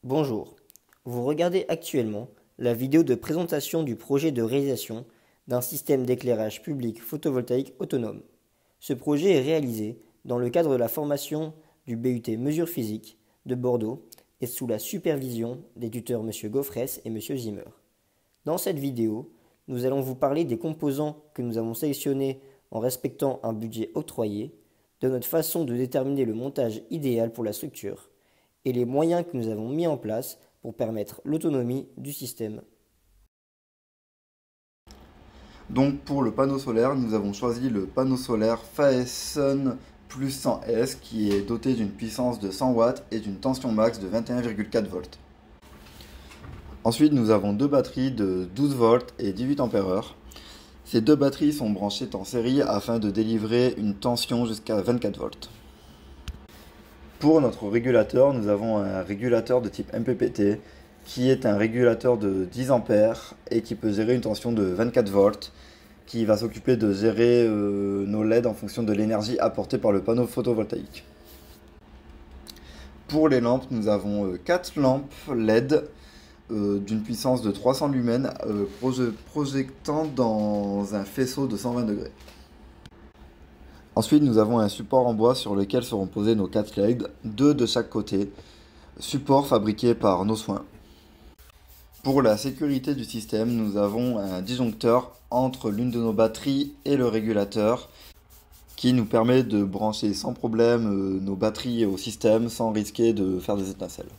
Bonjour, vous regardez actuellement la vidéo de présentation du projet de réalisation d'un système d'éclairage public photovoltaïque autonome. Ce projet est réalisé dans le cadre de la formation du BUT Mesures physiques de Bordeaux et sous la supervision des tuteurs M. Gaufrès et M. Zimmer. Dans cette vidéo, nous allons vous parler des composants que nous avons sélectionnés en respectant un budget octroyé, de notre façon de déterminer le montage idéal pour la structure, et les moyens que nous avons mis en place pour permettre l'autonomie du système. Donc pour le panneau solaire, nous avons choisi le panneau solaire Faeson Plus 100S qui est doté d'une puissance de 100 watts et d'une tension max de 21,4 volts. Ensuite, nous avons deux batteries de 12 volts et 18 ampères-heure. Ces deux batteries sont branchées en série afin de délivrer une tension jusqu'à 24 volts. Pour notre régulateur, nous avons un régulateur de type MPPT qui est un régulateur de 10 ampères et qui peut gérer une tension de 24 volts, qui va s'occuper de gérer nos LED en fonction de l'énergie apportée par le panneau photovoltaïque. Pour les lampes, nous avons 4 lampes LED d'une puissance de 300 lumens projetant dans un faisceau de 120 degrés. Ensuite, nous avons un support en bois sur lequel seront posés nos 4 LED, 2 de chaque côté, support fabriqué par nos soins. Pour la sécurité du système, nous avons un disjoncteur entre l'une de nos batteries et le régulateur qui nous permet de brancher sans problème nos batteries au système sans risquer de faire des étincelles.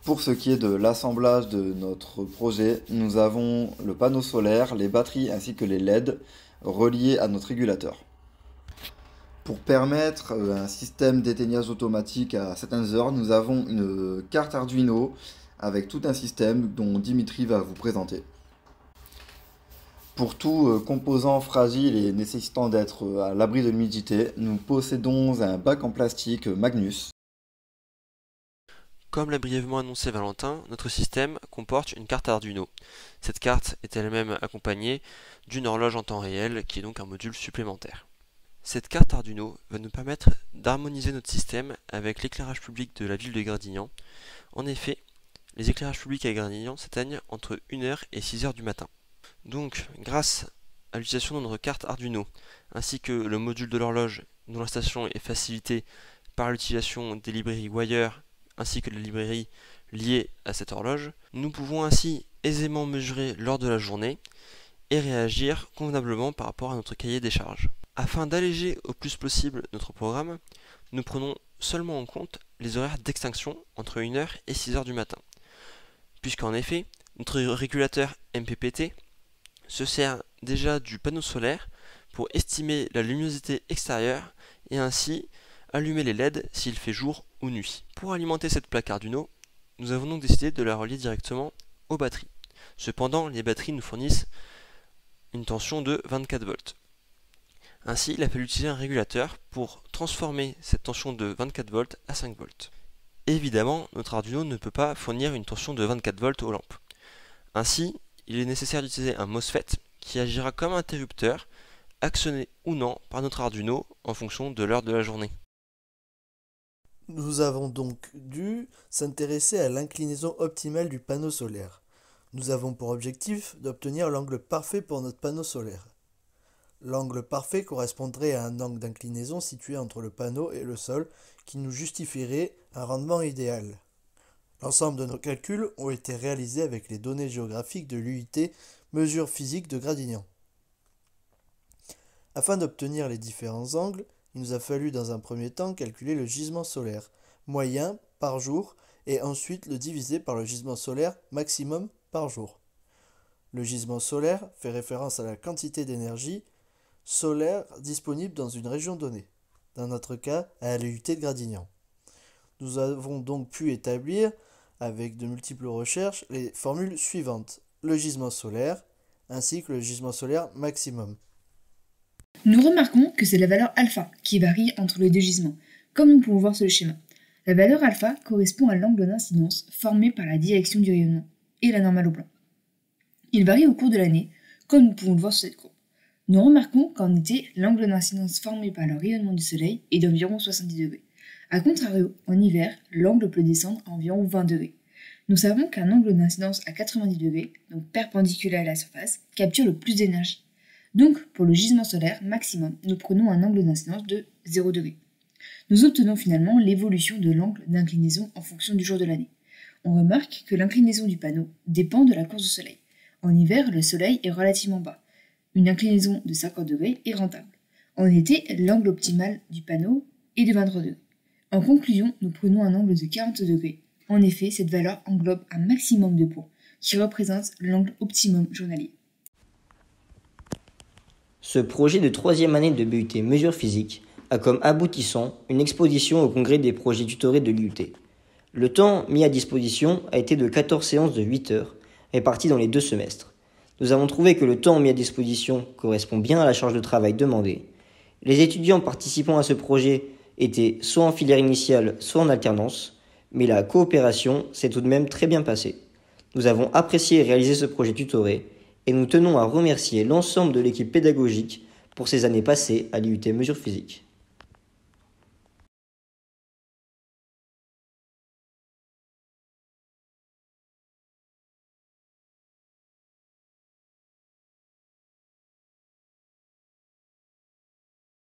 Pour ce qui est de l'assemblage de notre projet, nous avons le panneau solaire, les batteries ainsi que les LED reliés à notre régulateur. Pour permettre un système d'éteignage automatique à certaines heures, nous avons une carte Arduino avec tout un système dont Dimitri va vous présenter. Pour tout composant fragile et nécessitant d'être à l'abri de l'humidité, nous possédons un bac en plastique Magnus. Comme l'a brièvement annoncé Valentin, notre système comporte une carte Arduino. Cette carte est elle-même accompagnée d'une horloge en temps réel qui est donc un module supplémentaire. Cette carte Arduino va nous permettre d'harmoniser notre système avec l'éclairage public de la ville de Gradignan. En effet, les éclairages publics à Gradignan s'éteignent entre 1h et 6h du matin. Donc, grâce à l'utilisation de notre carte Arduino, ainsi que le module de l'horloge dont l'installation est facilitée par l'utilisation des librairies Wire ainsi que les librairies liées à cette horloge, nous pouvons ainsi aisément mesurer l'heure de la journée et réagir convenablement par rapport à notre cahier des charges. Afin d'alléger au plus possible notre programme, nous prenons seulement en compte les horaires d'extinction entre 1h et 6h du matin, puisqu'en effet, notre régulateur MPPT se sert déjà du panneau solaire pour estimer la luminosité extérieure et ainsi allumer les LED s'il fait jour ou nuit. Pour alimenter cette plaque Arduino, nous avons donc décidé de la relier directement aux batteries. Cependant, les batteries nous fournissent une tension de 24 volts. Ainsi, il a fallu utiliser un régulateur pour transformer cette tension de 24 volts à 5 volts. Évidemment, notre Arduino ne peut pas fournir une tension de 24 volts aux lampes. Ainsi, il est nécessaire d'utiliser un MOSFET qui agira comme un interrupteur, actionné ou non par notre Arduino en fonction de l'heure de la journée. Nous avons donc dû s'intéresser à l'inclinaison optimale du panneau solaire. Nous avons pour objectif d'obtenir l'angle parfait pour notre panneau solaire. L'angle parfait correspondrait à un angle d'inclinaison situé entre le panneau et le sol qui nous justifierait un rendement idéal. L'ensemble de nos calculs ont été réalisés avec les données géographiques de l'UIT Mesures physiques de Gradignan. Afin d'obtenir les différents angles, il nous a fallu dans un premier temps calculer le gisement solaire moyen par jour et ensuite le diviser par le gisement solaire maximum par jour. Le gisement solaire fait référence à la quantité d'énergie solaire disponible dans une région donnée, dans notre cas à l'UIT de Gradignan. Nous avons donc pu établir, avec de multiples recherches, les formules suivantes: le gisement solaire ainsi que le gisement solaire maximum. Nous remarquons que c'est la valeur alpha qui varie entre les deux gisements, comme nous pouvons voir sur le schéma. La valeur alpha correspond à l'angle d'incidence formé par la direction du rayonnement et la normale au plan. Il varie au cours de l'année, comme nous pouvons le voir sur cette courbe. Nous remarquons qu'en été, l'angle d'incidence formé par le rayonnement du soleil est d'environ 70 degrés, A contrario, en hiver, l'angle peut descendre à environ 20 degrés. Nous savons qu'un angle d'incidence à 90 degrés, donc perpendiculaire à la surface, capture le plus d'énergie. Donc, pour le gisement solaire maximum, nous prenons un angle d'incidence de 0 degré. Nous obtenons finalement l'évolution de l'angle d'inclinaison en fonction du jour de l'année. On remarque que l'inclinaison du panneau dépend de la course du soleil. En hiver, le soleil est relativement bas. Une inclinaison de 50 degrés est rentable. En été, l'angle optimal du panneau est de 23 degrés. En conclusion, nous prenons un angle de 40 degrés. En effet, cette valeur englobe un maximum de points, qui représente l'angle optimum journalier. Ce projet de 3e année de BUT Mesures physiques a comme aboutissant une exposition au congrès des projets tutorés de l'IUT. Le temps mis à disposition a été de 14 séances de 8 heures, réparties dans les 2 semestres. Nous avons trouvé que le temps mis à disposition correspond bien à la charge de travail demandée. Les étudiants participant à ce projet étaient soit en filière initiale, soit en alternance, mais la coopération s'est tout de même très bien passée. Nous avons apprécié réaliser ce projet tutoré et nous tenons à remercier l'ensemble de l'équipe pédagogique pour ces années passées à l'IUT Mesures physiques.